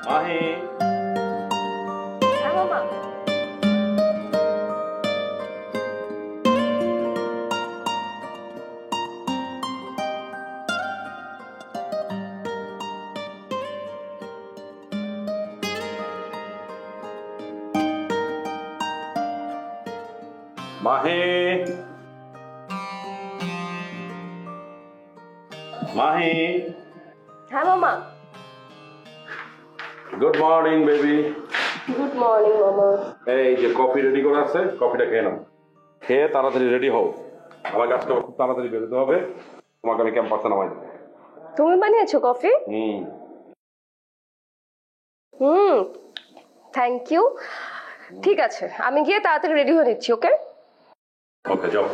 মাহি। হ্যাঁ মামা। মাহি। মাহি। হ্যাঁ মামা। Good morning baby. Good morning মামা। এই যে কফি রেডি করা আছে, কফিটা খেয়ে নাও। খেয়ে তাড়াতাড়ি রেডি হও, আমাকে আজকে খুব তাড়াতাড়ি বেরোতে হবে। তোমাকে আমি ক্যাম্পাসে নামাই দেবো। তুমি বানিয়েছো কফি? Hmm, thank you. ঠিক আছে, আমি গিয়ে তাড়াতাড়ি রেডি হয়ে নিচ্ছি। ওকে ওকে, যাও।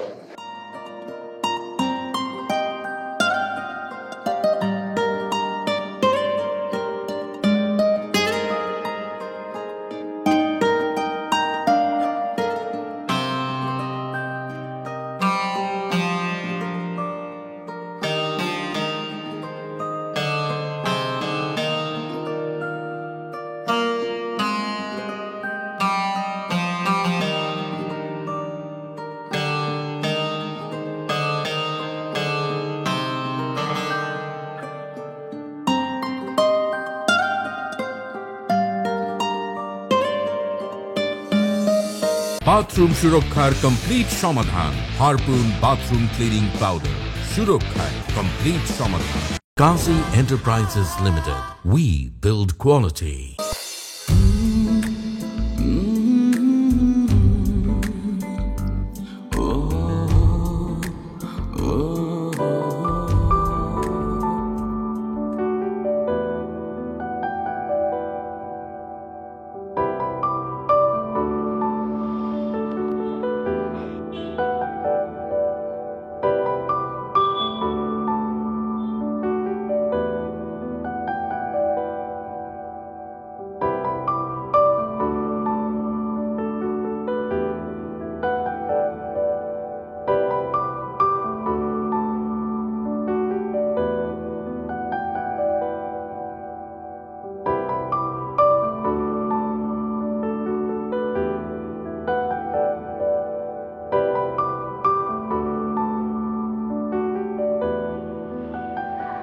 বাথরুম সুরক্ষার কমপ্লিট সমাধান হারপুন বাথরুম ক্লিনিং পাউডার, সুরক্ষায় কমপ্লিট সমাধান। Kazi enterprises limited, we build quality.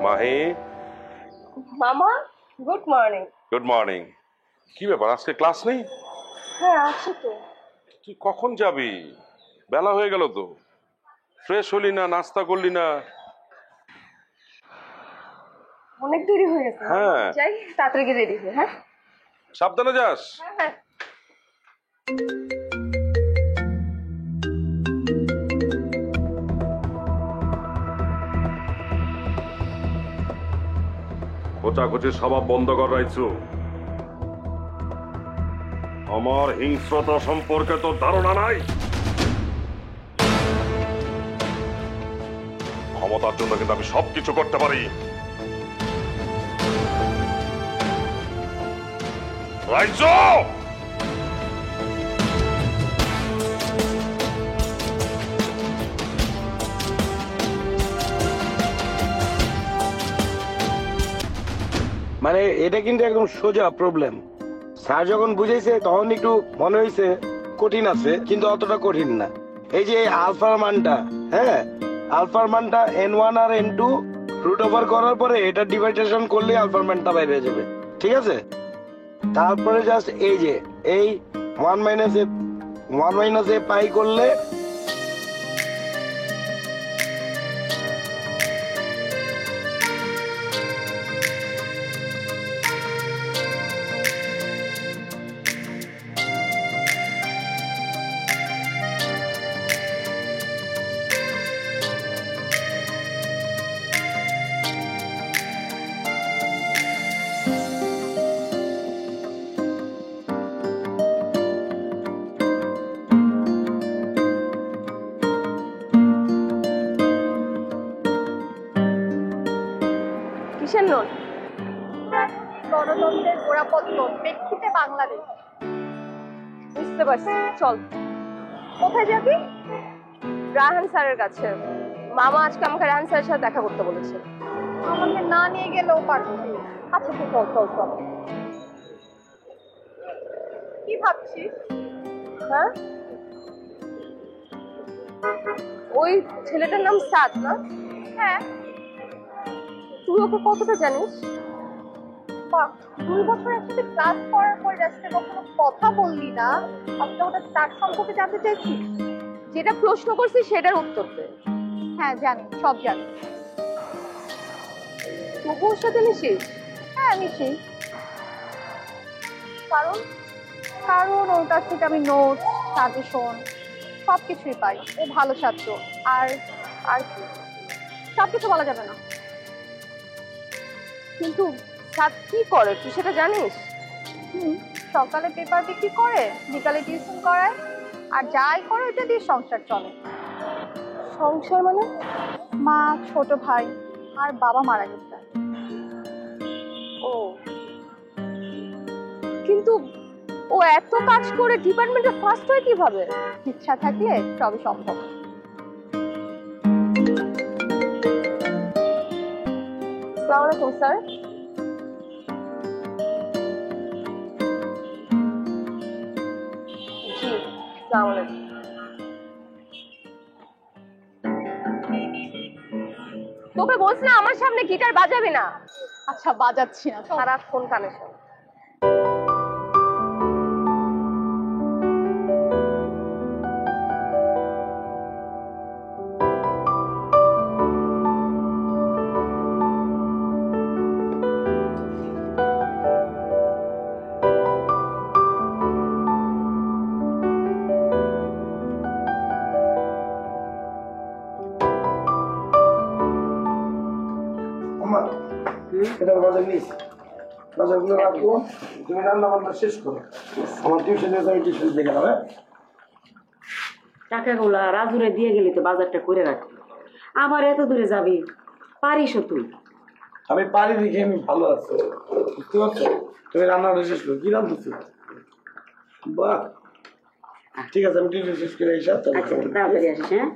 Mahi. মামা, গুড মর্নিং। Good morning. কি ব্যাপার, আজকে ক্লাস নেই? হ্যাঁ আছে তো। তুই কখন যাবি? বেলা হয়ে গেল তো। ফ্রেশ হলি না, নাস্তা করলি না? অনেক দেরি হয়ে গেছে। হ্যাঁ, যাই তাড়াতাড়ি গিয়ে রেডি হয়ে। হ্যাঁ, সাবধানে যাস। হ্যাঁ। খোঁচাখুচির স্বভাব বন্ধ কর রাইছু। আমার হিংস্রতা সম্পর্কে তোর ধারণা নাই। ক্ষমতার জন্য কিন্তু আমি সবকিছু করতে পারি। রাইছু! মানে এটা কিন্তু একদম সোজা প্রবলেম। স্যার যখন বুঝেছে তখন একটু মনে হয়েছে কঠিন আছে, কিন্তু অতটা কঠিন না। এই যে আলফার মানটা, হ্যাঁ, আলফার মানটা n1 আর n2 রুট ওভার করার পরে এটা ডিভাইডেশন করলে আলফার মানটা বাইরে হয়ে যাবে, ঠিক আছে? তারপরে জাস্ট এই যে এই 1 - a পাই করলে কিসের নোট? গণতন্ত্রের গোড়াপত্তন প্রেক্ষিতে বাংলাদেশ। বুঝতে পারছি, চল। কোথায় যাবি? রায়হান স্যারের কাছে। মামা আজকে আমাকে রায়হান স্যারের সাথে দেখা করতে বলেছে। আমাকে না নিয়ে গেলেও পারবি। আচ্ছা তুই চল চল চল। কি ভাবছিস? হ্যাঁ, ওই ছেলেটার নাম সাদ না? হ্যাঁ। তুই ওকে কতটা জানিস? বাহ, 2 বছর একসাথে ক্লাস করার পর যাচ্ছে, কখনো কথা বললি না, আজকে ওটা তার সম্পর্কে জানতে চাইছিস? যেটা প্রশ্ন করছিস সেটার উত্তর দে। হ্যাঁ জানি, সব জানি। তবু ওর সাথে মিশিস? হ্যাঁ মিশি। কারণ? কারণ ওর কাছ থেকে আমি নোট, সাজেশন সব কিছুই পাই। ও ভালো ছাত্র। আর আর কি? সব কিছু বলা যাবে না। কিন্তু সাদ কি করে তুই সেটা জানিস? সকালে পেপার বিক্রি করে, বিকালে টিউশন করায়, আর যাই করে ওটা দিয়ে সংসার চলে। সংসার মানে? মা, ছোট ভাই আর বাবা মারা গেছে। ও, কিন্তু ও এত কাজ করে ডিপার্টমেন্টে ফার্স্ট হয় কিভাবে? ইচ্ছা থাকলে সবই সম্ভব। আসসালামু আলাইকুম স্যার। জি, আসসালামু আলাইকুম। তোকে বলছি না আমার সামনে গিটার বাজাবি না। আচ্ছা বাজাচ্ছি না, সারাক্ষণ কানে শোন। এটা বাজার নিস, বাজারগুলো রাখবো, তুমি রান্না বান্না শেষ করো, আমার টিউশনে আমি টিউশন দিয়ে গেলাম। হ্যাঁ, টাকাগুলা রাজুরে দিয়ে গেলি তো বাজারটা করে রাখি। আবার এত দূরে যাবি, পারিসও তুই? আমি পারি দেখে আমি ভালো আছি, বুঝতে পারছো? তুমি রান্নাটা শেষ করো। কি রান্না? বাহ, ঠিক আছে, আমি টিউশন শেষ করে এসে আচ্ছা তাড়াতাড়ি আসিস। হ্যাঁ,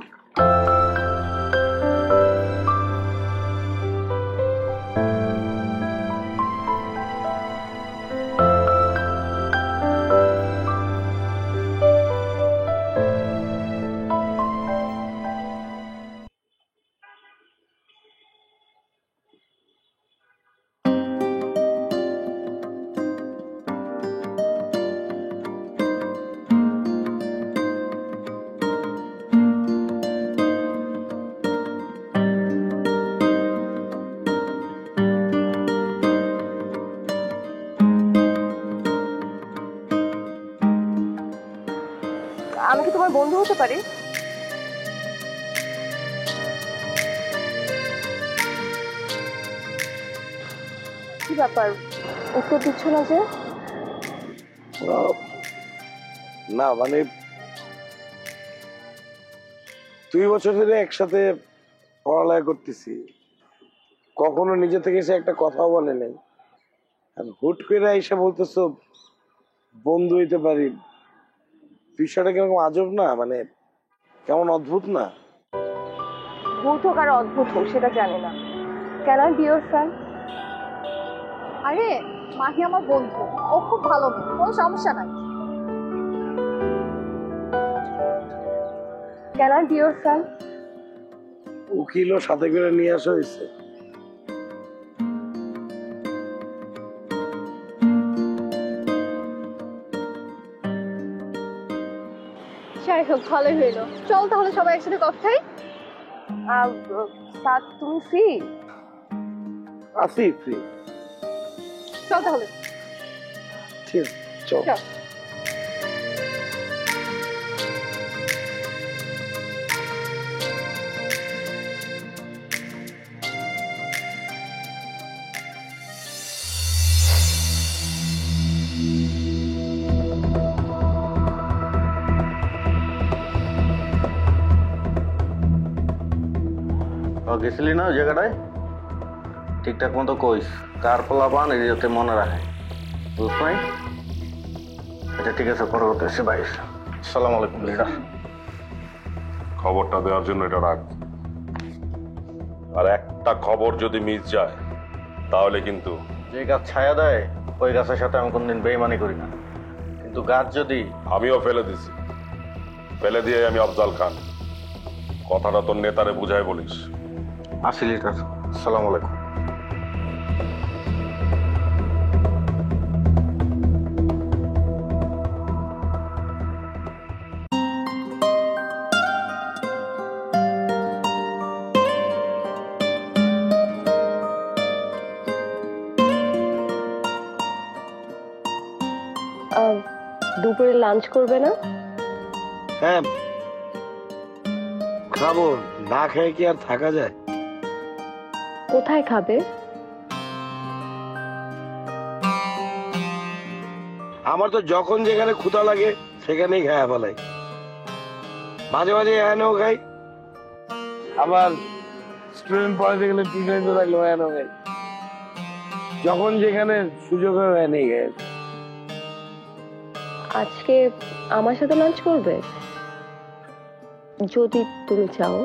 আমি কি তোমার বন্ধু হতে পারি? কি ব্যাপার, উত্তর দিচ্ছ না যে? না মানে 2 বছর ধরে একসাথে পড়ালেখা করতেছি, কখনো নিজে থেকে এসে একটা কথা বলে নাই, আর হুট করে এসে বলতেছো বন্ধু হইতে পারি। বিষয়টা কিরকম আজব না? মানে কেমন অদ্ভুত না? ভূত হোক আর অদ্ভুত হোক সেটা জানি না। Can I be your friend? আরে মাহি আমার বন্ধু, ও খুব ভালো মেয়ে, কোনো সমস্যা নাই। Can I be your friend? উকিলও সাথে করে নিয়ে আসা হয়েছে। যাই হোক, ভালোই হইলো। চল তাহলে সবাই একসাথে কফি খাই। সাদ, তুমি ফ্রি? আসি ফ্রি। চল তাহলে। ঠিক আছে, চল। চল। গেছিলি না ওই জায়গাটায়? ঠিকঠাক মতো কইস, কার পোলা পান এই যাতে মনে রাখে, বুঝ নাই? এটা ঠিক আছে, পরবর্তী এসে বাইশ। সালাম আলাইকুম লিডার। খবরটা দেওয়ার জন্য এটা রাখ, আর একটা খবর যদি মিস যায় তাহলে কিন্তু যে গাছ ছায়া দেয় ওই গাছের সাথে আমি কোনদিন বেইমানি করি না। কিন্তু গাছ যদি আমিও ফেলে দিছি, ফেলে দিয়ে আমি আফজাল খান। কথাটা তোর নেতারে বুঝাই বলিস। 80 লিটার। আসসালামু আলাইকুম। দুপুরে লাঞ্চ করবে না? হ্যাঁ খাবো, না খেয়ে কি আর থাকা যায়? কোথায় খাবে? আমার তো যখন যেখানে ক্ষুধা লাগে সেখানেই খাওয়া ফেলাই। মাঝে মাঝে এখানেও খাই, আবার স্টুডেন্ট পড়াতে গেলে টিউশন থাকলে এখানেও খাই। যখন যেখানে সুযোগ হয় এখানেই খাই। আজকে আমার সাথে লাঞ্চ করবে যদি তুমি চাও।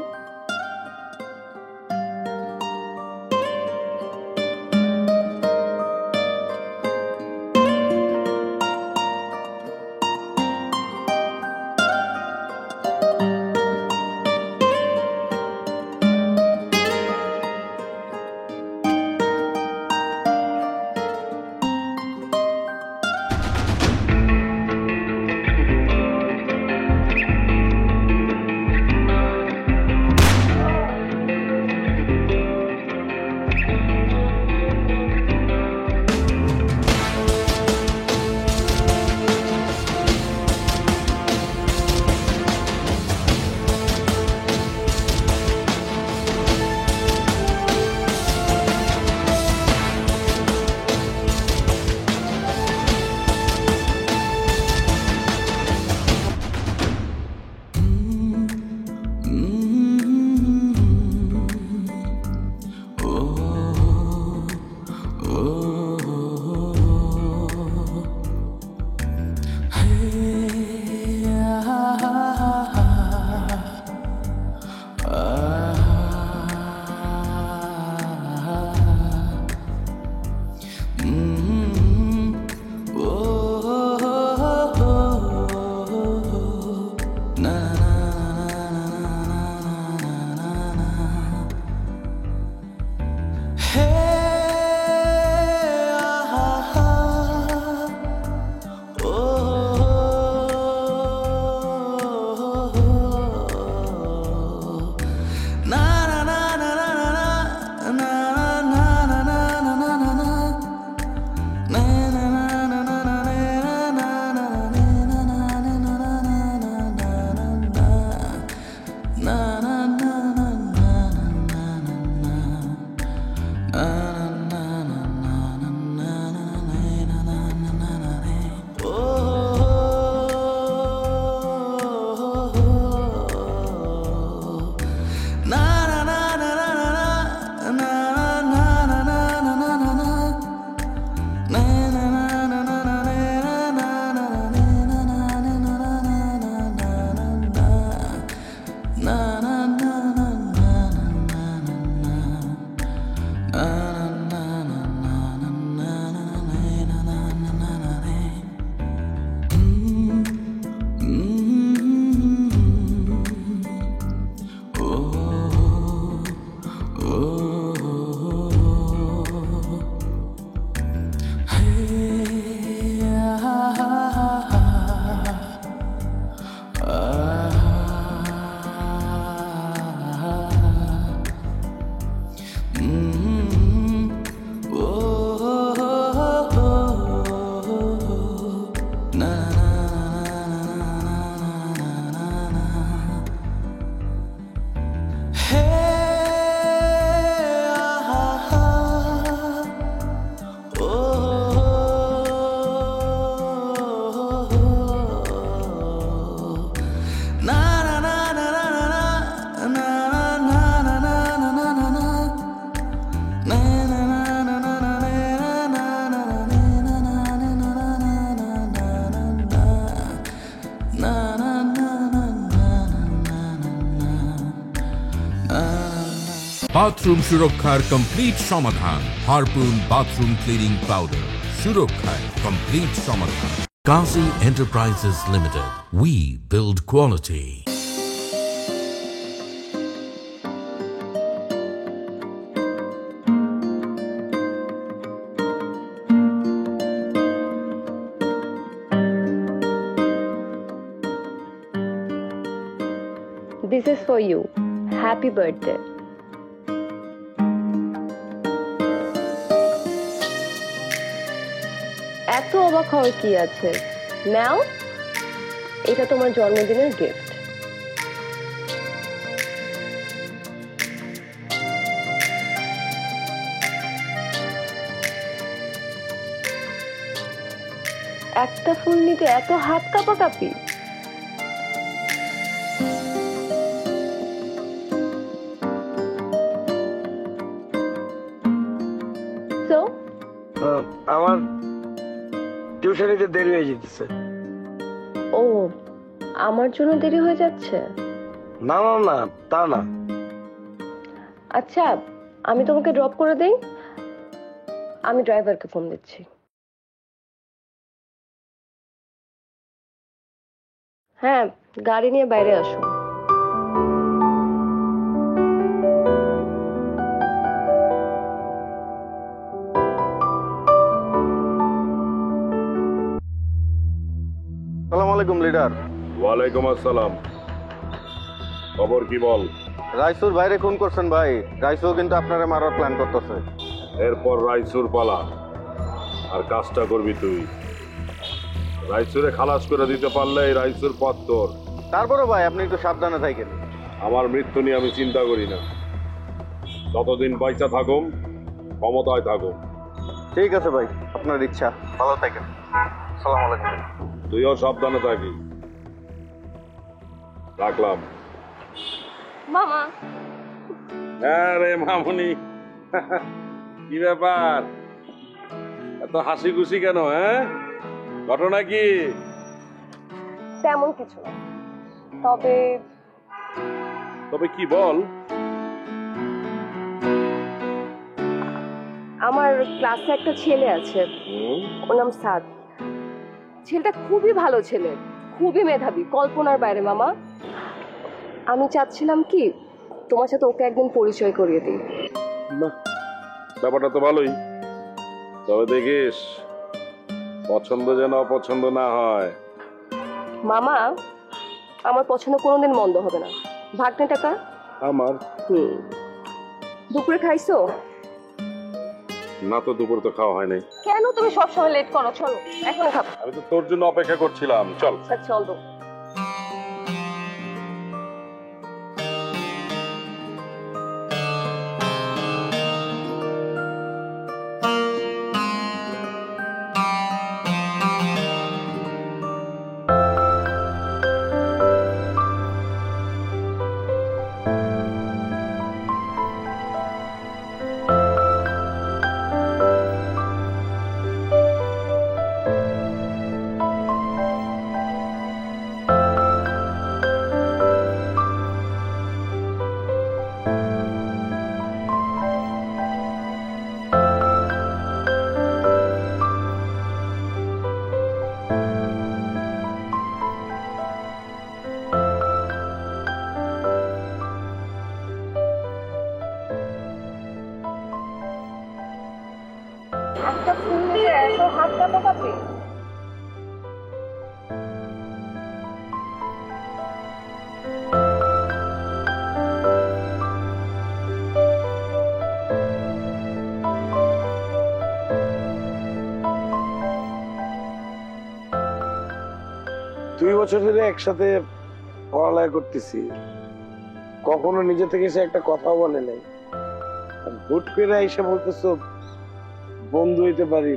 বাথরুম সুরক্ষার কমপ্লিট সমাধান হারপুন বাথরুম ক্লিনিং পাউডার। সুরক্ষায় কমপ্লিট সমাধান। Kazi Enterprises Limited. We build quality. This is for you. Happy birthday. এত অবাক হওয়ার কি আছে? নাও, এটা তোমার জন্মদিনের গিফট। একটা ফুল নিতে এত হাত কাঁপাকাঁপি? So, আমার টিউশনিতে দেরি হয়ে যেতেছে। ও, আমার জন্য দেরি হয়ে যাচ্ছে? না না না, তা না। আচ্ছা, আমি তোমাকে ড্রপ করে দেই। আমি ড্রাইভারকে ফোন দিচ্ছি। হ্যাঁ, গাড়ি নিয়ে বাইরে আসো। সালাম আলাইকুম লিডার। ওয়ালাইকুম আসসালাম। খবর কি বল? রাইসুর বাইরে খুন করছেন ভাই। রাইসু কিন্তু আপনারে মারার প্ল্যান করতেছে। এরপর রাইসুর পালা, আর কাজটা করবি তুই। রাইসুরে খালাস করে দিতে পারলে এই রাইসুর পথ তোর। তারপরে ভাই আপনি একটু সাবধানে থাকেন। আমার মৃত্যু নিয়ে আমি চিন্তা করি না, যতদিন পয়সা থাকুম ক্ষমতায় থাকুম। ঠিক আছে ভাই, আপনার ইচ্ছা। ভালো থাকেন। সালাম আলাইকুম। তুইও সাবধানে থাকিস। রাখলাম। মামা, আরে মামুনি, কি ব্যাপার? এত হাসি খুশি কেন? হ্যাঁ, ঘটনা কি? তেমন কিছু না, তবে তবে কি বল? আমার ক্লাসে একটা ছেলে আছে, ওর নাম সাদ। ছেলেটা খুবই ভালো ছেলে, খুবই মেধাবী, কল্পনার বাইরে মামা। আমি চাচ্ছিলাম কি তোমার সাথে ওকে একদিন পরিচয় করিয়ে দিই। বাহ, ব্যাপারটা তো ভালোই। তবে দেখিস পছন্দ যেন অপছন্দ না হয়। মামা, আমার পছন্দ কোনোদিন মন্দ হবে না। ভাগনে টাকা আমার দুপুরে খাইছো? না তো, দুপুর তো খাওয়া হয় নাই। কেন তুমি সবসময় লেট করো? চলো এখন খাবো। আমি তো তোর জন্য অপেক্ষা করছিলাম। চল। আচ্ছা, চলো। একটা ফুল নিয়ে এত হাত কাঁপাকাঁপি? দুই বছর ধরে একসাথে পড়ালেখা করতেছি, কখনো নিজে থেকে সে একটা কথা বলে নাই। আর হুট করে এসে বলতেছো বন্ধু হইতে পারি।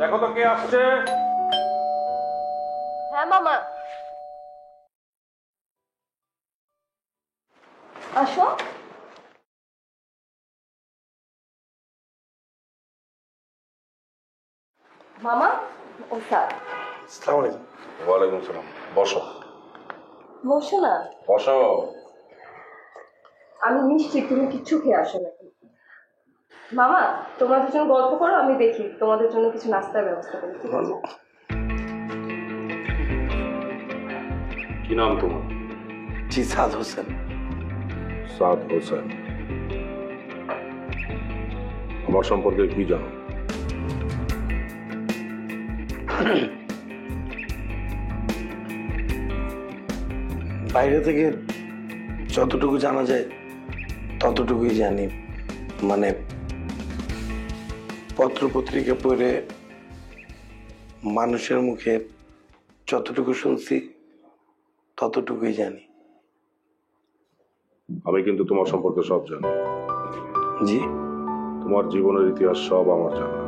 দেখো তো কে আসছে। হ্যাঁ মামা, আসো। মামা, ও স্যার। আসসালামু আলাইকুম। ওয়ালাইকুম সালাম। বসো বসো না, বসো। আমি নিশ্চিত তুমি কিচ্ছু খেয়ে আসো না। মামা, তোমরা দুজন গল্প করো, আমি দেখি তোমাদের জন্য কিছু নাস্তার ব্যবস্থা করি, ঠিক আছে? কি নাম তোমার? জি সাদ হোসেন। সাদ হোসেন। আমার সম্পর্কে কি জানো? বাইরে থেকে যতটুকু জানা যায় ততটুকুই জানি। মানে পত্র পত্রিকা পড়ে মানুষের মুখে যতটুকু শুনছি ততটুকুই জানি। আমি কিন্তু তোমার সম্পর্কে সব জানি। জি। তোমার জীবনের ইতিহাস সব আমার জানা।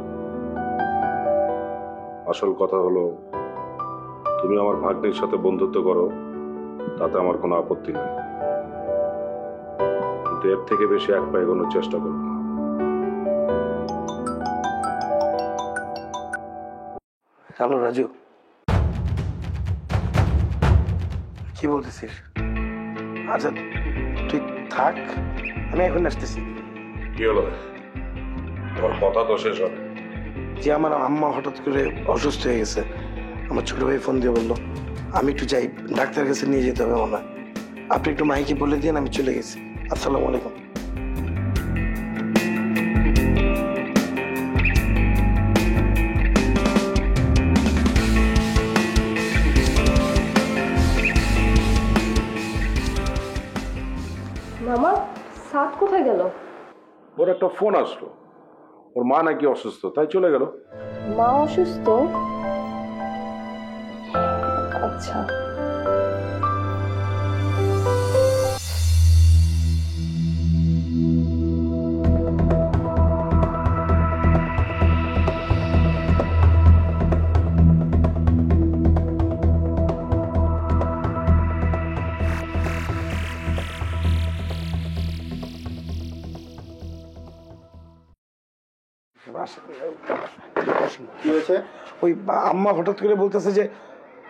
আসল কথা হলো, তুমি আমার ভাগ্নির সাথে বন্ধুত্ব করো, তাতে আমার কোনো আপত্তি নেই, কিন্তু এর থেকে বেশি এক পা এগোনোর চেষ্টা করবো না। হ্যালো রাজু, কি বলতেছিস? আচ্ছা তুই থাক, আমি এখন আসতেছি। কি হলো? তোমার কথা তো শেষ হবে। যে আমার আম্মা হঠাৎ করে অসুস্থ হয়ে গেছে, আমার ছোট ভাই ফোন দিয়ে বললো আমি একটু যাই, ডাক্তারের কাছে নিয়ে যেতে হবে মনে হয়। আপনি একটু মাইকে বলে দিন, আমি চলে গেছি। আসসালামু আলাইকুম। মামা, সাত কোথায় গেল? ওর একটা ফোন আসলো, ওর মা নাকি অসুস্থ, তাই চলে গেল। মা অসুস্থ? আচ্ছা। কি হয়েছে? ওই আম্মা হঠাৎ করে বলতেছে যে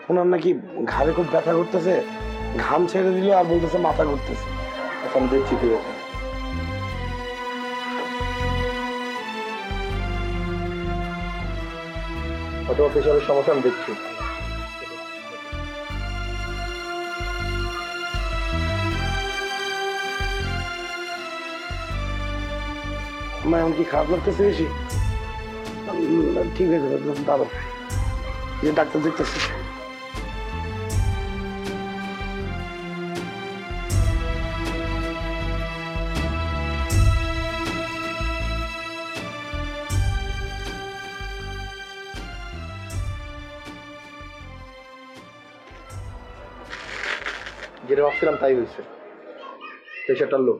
ওনার নাকি ঘাড়ে খুব ব্যথা করতেছে, ঘাম ছেড়ে দিল আর বলতেছে মাথা ঘুরতেছে। এখন দেখছি কি হয়েছে। হয়তো প্রেশারের সমস্যা, আমি দেখছি। আমার এমন কি খারাপ লাগতেছে বেশি? ঠিক আছে দাদা, যে ডাক্তার দেখতেছি। যেটা ভাবছিলাম তাই হয়েছে, প্রেশারটা লো।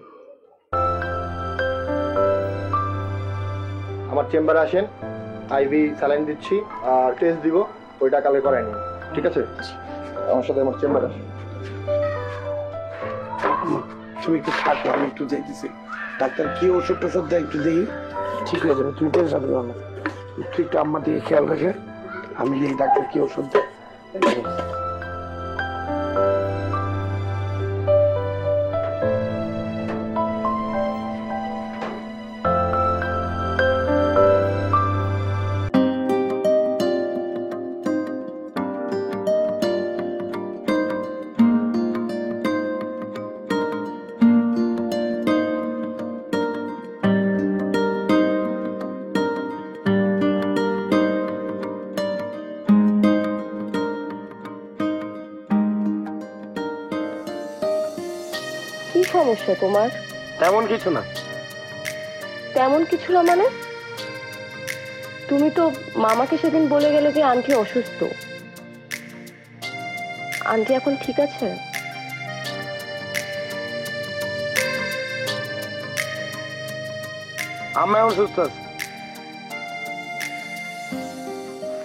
আমার চেম্বারে আসেন, আইভি স্যালাইন দিচ্ছি আর টেস্ট দিব, ওইটা কালে করাই নিন, ঠিক আছে? আমার সাথে আমার চেম্বারে আসেন। তুমি একটু থাকো, আমি একটু যাইতেছি। ডাক্তার কি ওষুধ টোষুধ দেয় একটু দেখি, ঠিক হয়ে যাবে। তুমি টেনশন করো না, তুই একটু আম্মার দিকে খেয়াল রাখে, আমি দেখি ডাক্তার কি ওষুধ দেয়। কি সমস্যা তোমার? তেমন কিছু না। তেমন কিছু না মানে? তুমি তো মামাকে সেদিন বলে গেলে যে আন্টি অসুস্থ। আন্টি এখন ঠিক আছে? আম্মা এখন সুস্থ আছে।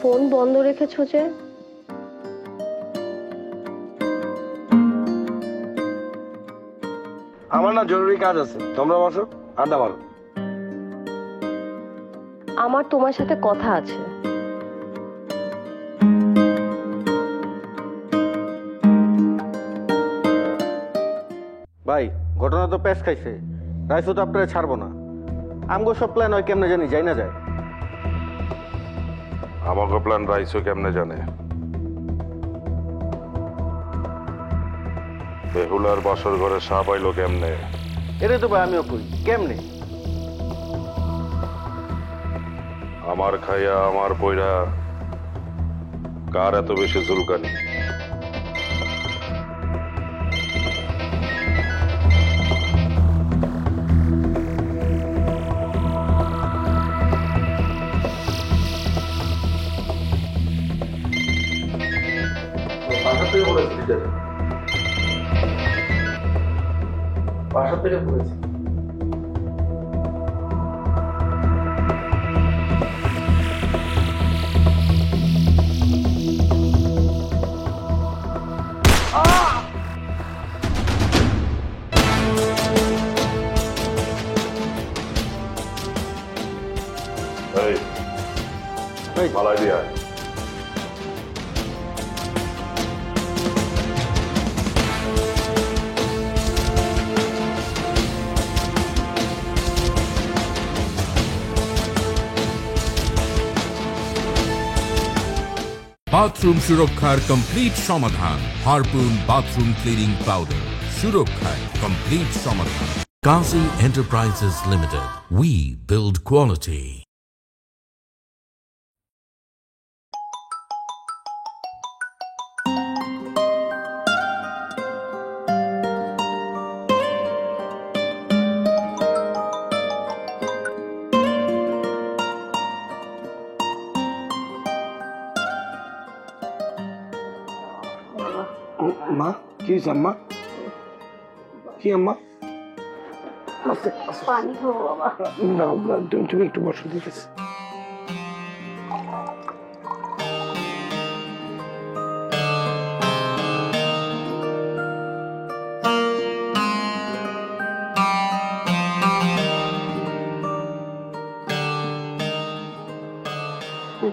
ফোন বন্ধ রেখেছো যে? আমার না জরুরি কাজ আছে, তোমরা বসো, আড্ডা মারো। আমার তোমার সাথে কথা আছে। ভাই ঘটনা তো পেশ খাইছে, রাইসু তো আপনারা ছাড়বো না। আমগো সব প্ল্যান হয় কেমনে জানি, যাই না যায়। আমাকে প্ল্যান রাইসও কেমনে জানে? বেহুলার বাসর ঘরে সাপ আইলো কেমনে? এরে তো ভাই আমিও কই কেমনে। আমার খাইয়া আমার পয়রা কার এত বেশি জুলকানি? বাসা থেকে বলেছি। এই মালাই দিয়া বাথরুম সুরক্ষার কমপ্লিট সমাধান হারপুন বাথরুম ক্লিনিং পাউডার। সুরক্ষায় কমপ্লিট সমাধান। Kazi enterprises limited, we build quality. মা কি হয়েছে আম্মা? কি আম্মা? পানি খাবো বাবা। না তুমি একটু বসো দিতেছি।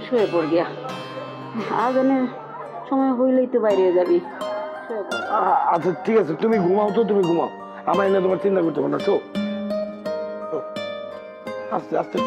শুয়ে পড় গিয়া, আজানের সময় হইলেই তো বাইরে যাবি। শুয়ে পড়। আচ্ছা ঠিক আছে, তুমি ঘুমাও তো, তুমি ঘুমাও, আমার এনে তোমার চিন্তা করতে পারো না। তো আস্তে আস্তে।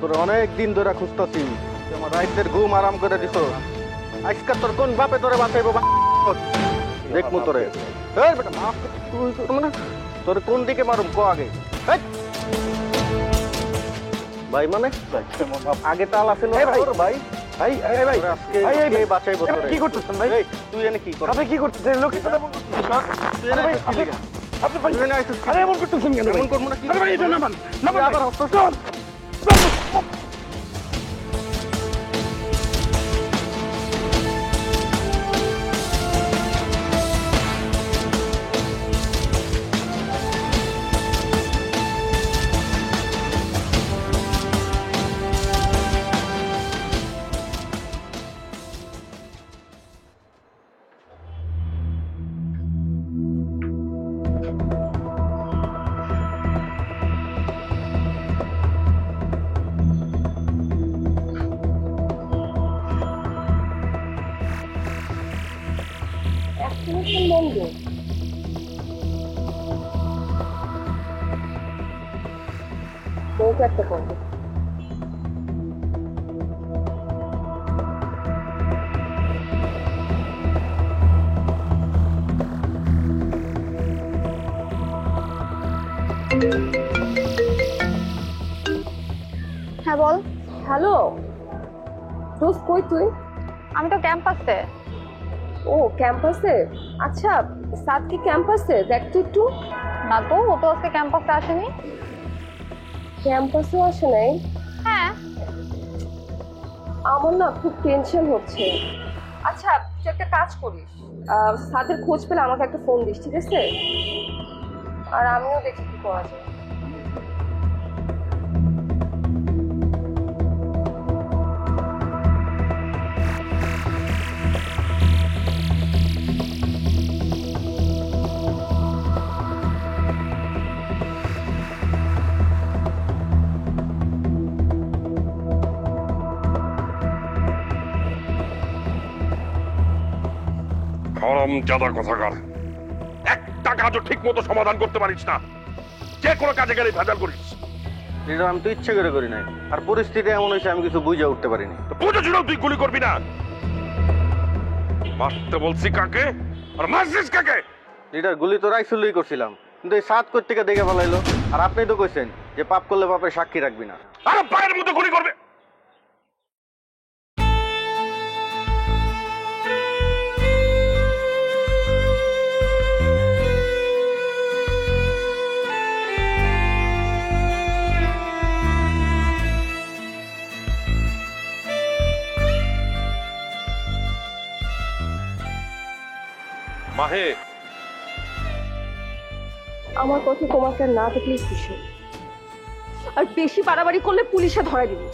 তোর অনেক দিন ধরে খুঁজতেছি, আমার রাইতের ঘুম আরাম করে দিছ। আজকে তোর কোন বাপে তোরে বাঁচাইবো দেখবো তোরে। তোর কোন দিকে মারুম ক আগে? ভাই মানে আগে তাল আছে ভাই। ভাই ভাই আজকে বাঁচাইবো তোরে। কি করতেছেন ভাই? তুই এনে কি কর? আপনি কি করতেছেন? লোকের কথা বলতেছেন। তুই এনে কি লিগা? আপনি ভাই আরে এমন করতেছেন কেন? এমন করবো না কি? আরে ভাই এটা নামান নামান আবার ভাই। হস্ত চল। ভ্যাকসিনেশন বন্ধ। বউকে একটা করবো। হ্যাঁ বল। হ্যালো দোস্ত, কই তুই? আমি তো ক্যাম্পাসে। ও ক্যাম্পাসে, আচ্ছা সাত কি ক্যাম্পাসে? দেখ তো একটু। না তো, ও তো আজকে ক্যাম্পাসে আসেনি। ক্যাম্পাসেও আসে নাই? হ্যাঁ। আমার না খুব টেনশন হচ্ছে। আচ্ছা তুই একটা কাজ করিস, সাদের খোঁজ পেলে আমাকে একটা ফোন দিস, ঠিক আছে? আর আমিও দেখি কি করা যায়। হারামজাদা কথাকার, একটা কাজও ঠিক মতো সমাধান করতে পারিস না, যে কোনো কাজে গেলে ভেজাল করিস। লিডার আমি তো ইচ্ছে করে করি নাই, আর পরিস্থিতি এমন হয়েছে আমি কিছু বুঝে উঠতে পারিনি। বুঝেছিল তুই গুলি করবি না? মারতে বলছি কাকে আর মারছিস কাকে? লিডার গুলি তো রাইসুল্লই করছিলাম, কিন্তু এই সাত কোটি টাকা দেখে ফেলাইলো। আর আপনি তো কইছেন যে পাপ করলে পাপের সাক্ষী রাখবি না। আরে পায়ের মতো গুলি করবে। মাহে, আমার কথা তোমাকে আর না দেখলেই খুশি, আর বেশি বাড়াবাড়ি করলে পুলিশে ধরা দিবি।